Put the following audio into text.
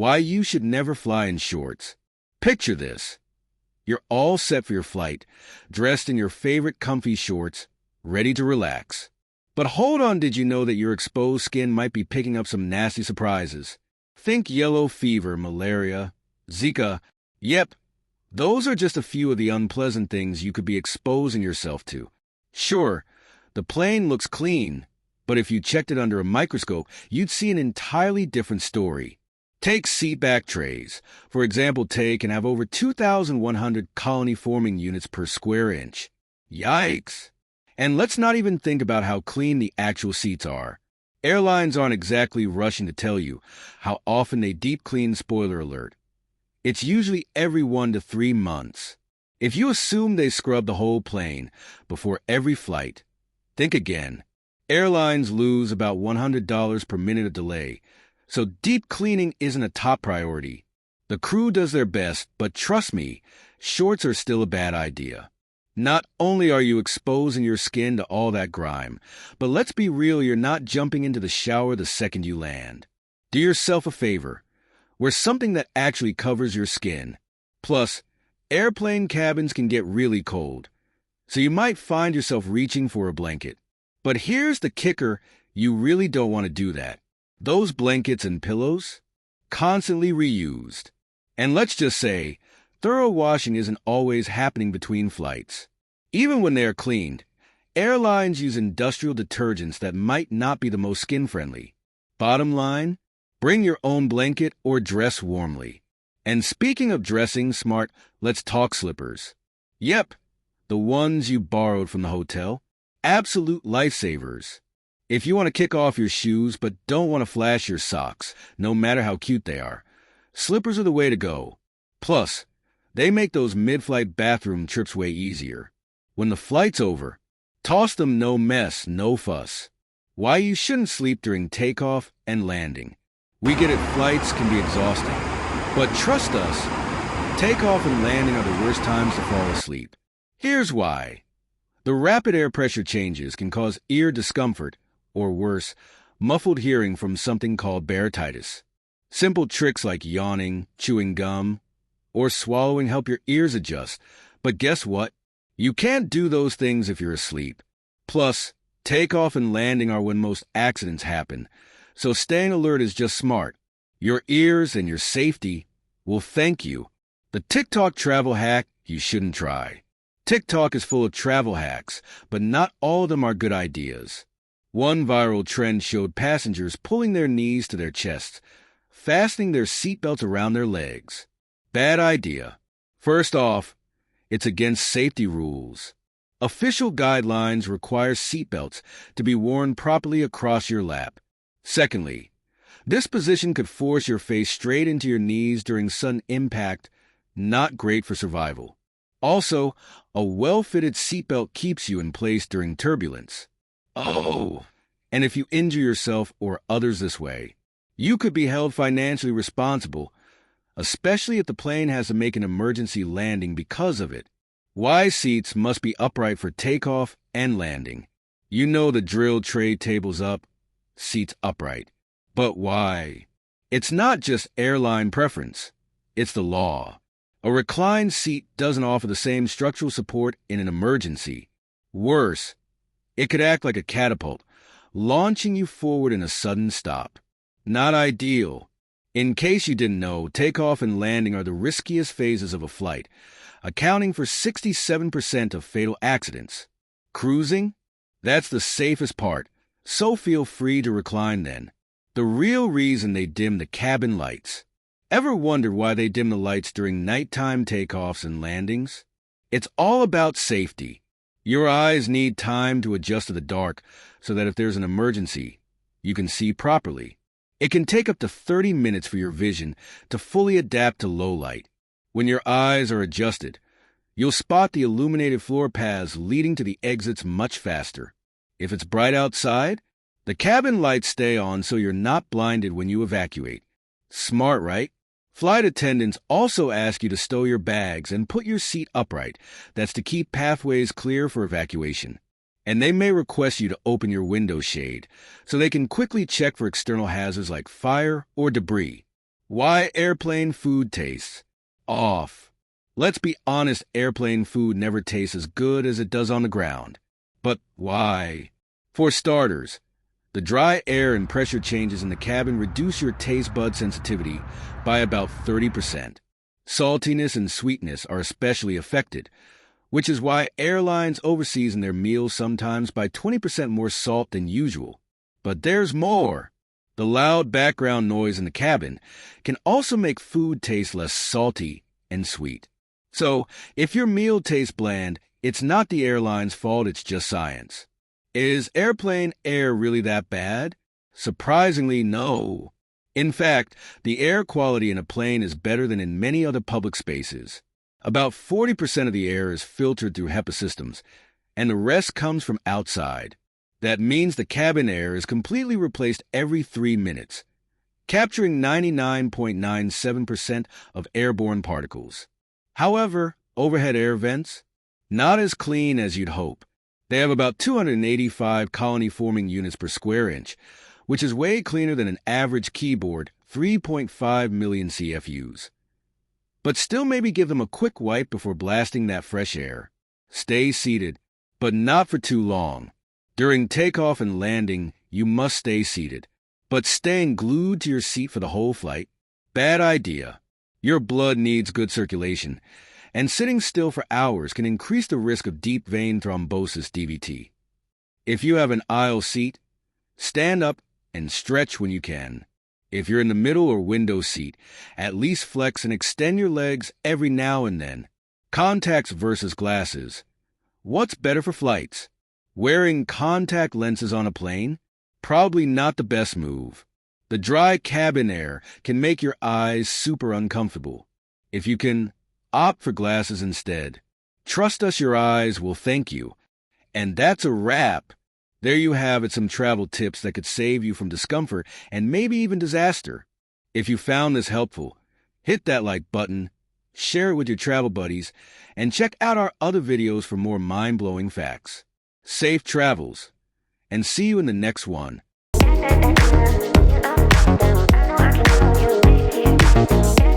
Why you should never fly in shorts. Picture this. You're all set for your flight, dressed in your favorite comfy shorts, ready to relax. But hold on, did you know that your exposed skin might be picking up some nasty surprises? Think yellow fever, malaria, Zika. Yep, those are just a few of the unpleasant things you could be exposing yourself to. Sure, the plane looks clean, but if you checked it under a microscope, you'd see an entirely different story. Take seat back trays. For example, take and have over 2,100 colony-forming units per square inch. Yikes! And let's not even think about how clean the actual seats are. Airlines aren't exactly rushing to tell you how often they deep clean, spoiler alert. It's usually every 1 to 3 months. If you assume they scrub the whole plane before every flight, think again. Airlines lose about $100 per minute of delay, so deep cleaning isn't a top priority. The crew does their best, but trust me, shorts are still a bad idea. Not only are you exposing your skin to all that grime, but let's be real, you're not jumping into the shower the second you land. Do yourself a favor. Wear something that actually covers your skin. Plus, airplane cabins can get really cold, so you might find yourself reaching for a blanket. But here's the kicker, you really don't want to do that. Those blankets and pillows? Constantly reused. And let's just say, thorough washing isn't always happening between flights. Even when they are cleaned, airlines use industrial detergents that might not be the most skin-friendly. Bottom line, bring your own blanket or dress warmly. And speaking of dressing smart, let's talk slippers. Yep, the ones you borrowed from the hotel. Absolute lifesavers. If you want to kick off your shoes but don't want to flash your socks, no matter how cute they are, slippers are the way to go. Plus, they make those mid-flight bathroom trips way easier. When the flight's over, toss them, no mess, no fuss. Why you shouldn't sleep during takeoff and landing. We get it, flights can be exhausting. But trust us, takeoff and landing are the worst times to fall asleep. Here's why. The rapid air pressure changes can cause ear discomfort, or worse, muffled hearing from something called barytitis. Simple tricks like yawning, chewing gum, or swallowing help your ears adjust. But guess what? You can't do those things if you're asleep. Plus, takeoff and landing are when most accidents happen, so staying alert is just smart. Your ears and your safety will thank you. The TikTok travel hack you shouldn't try. TikTok is full of travel hacks, but not all of them are good ideas. One viral trend showed passengers pulling their knees to their chests, fastening their seatbelts around their legs. Bad idea. First off, it's against safety rules. Official guidelines require seatbelts to be worn properly across your lap. Secondly, this position could force your face straight into your knees during sudden impact, not great for survival. Also, a well-fitted seatbelt keeps you in place during turbulence. Oh, and if you injure yourself or others this way, you could be held financially responsible, especially if the plane has to make an emergency landing because of it. Why seats must be upright for takeoff and landing. You know the drill, tray tables up, seats upright. But why? It's not just airline preference. It's the law. A reclined seat doesn't offer the same structural support in an emergency. Worse, it could act like a catapult, launching you forward in a sudden stop. Not ideal. In case you didn't know, takeoff and landing are the riskiest phases of a flight, accounting for 67% of fatal accidents. Cruising? That's the safest part, so feel free to recline then. The real reason they dim the cabin lights. Ever wondered why they dim the lights during nighttime takeoffs and landings? It's all about safety. Your eyes need time to adjust to the dark so that if there's an emergency, you can see properly. It can take up to 30 minutes for your vision to fully adapt to low light. When your eyes are adjusted, you'll spot the illuminated floor paths leading to the exits much faster. If it's bright outside, the cabin lights stay on so you're not blinded when you evacuate. Smart, right? Flight attendants also ask you to stow your bags and put your seat upright. That's to keep pathways clear for evacuation. And they may request you to open your window shade so they can quickly check for external hazards like fire or debris. Why airplane food tastes off. Let's be honest, airplane food never tastes as good as it does on the ground. But why? For starters, the dry air and pressure changes in the cabin reduce your taste bud sensitivity by about 30%. Saltiness and sweetness are especially affected, which is why airlines overseason their meals sometimes by 20% more salt than usual. But there's more. The loud background noise in the cabin can also make food taste less salty and sweet. So, if your meal tastes bland, it's not the airline's fault, it's just science. Is airplane air really that bad? Surprisingly, no. In fact, the air quality in a plane is better than in many other public spaces. About 40% of the air is filtered through HEPA systems, and the rest comes from outside. That means the cabin air is completely replaced every 3 minutes, capturing 99.97% of airborne particles. However, overhead air vents, not as clean as you'd hope. They have about 285 colony-forming units per square inch, which is way cleaner than an average keyboard, 3.5 million CFUs. But still maybe give them a quick wipe before blasting that fresh air. Stay seated, but not for too long. During takeoff and landing, you must stay seated. But staying glued to your seat for the whole flight? Bad idea. Your blood needs good circulation, and sitting still for hours can increase the risk of deep vein thrombosis DVT. If you have an aisle seat, stand up and stretch when you can. If you're in the middle or window seat, at least flex and extend your legs every now and then. Contacts versus glasses. What's better for flights? Wearing contact lenses on a plane? Probably not the best move. The dry cabin air can make your eyes super uncomfortable. If you can, opt for glasses instead. Trust us, your eyes will thank you. And that's a wrap. There you have it, some travel tips that could save you from discomfort and maybe even disaster. If you found this helpful, hit that like button, share it with your travel buddies, and check out our other videos for more mind-blowing facts. Safe travels, and see you in the next one. I know I can love you.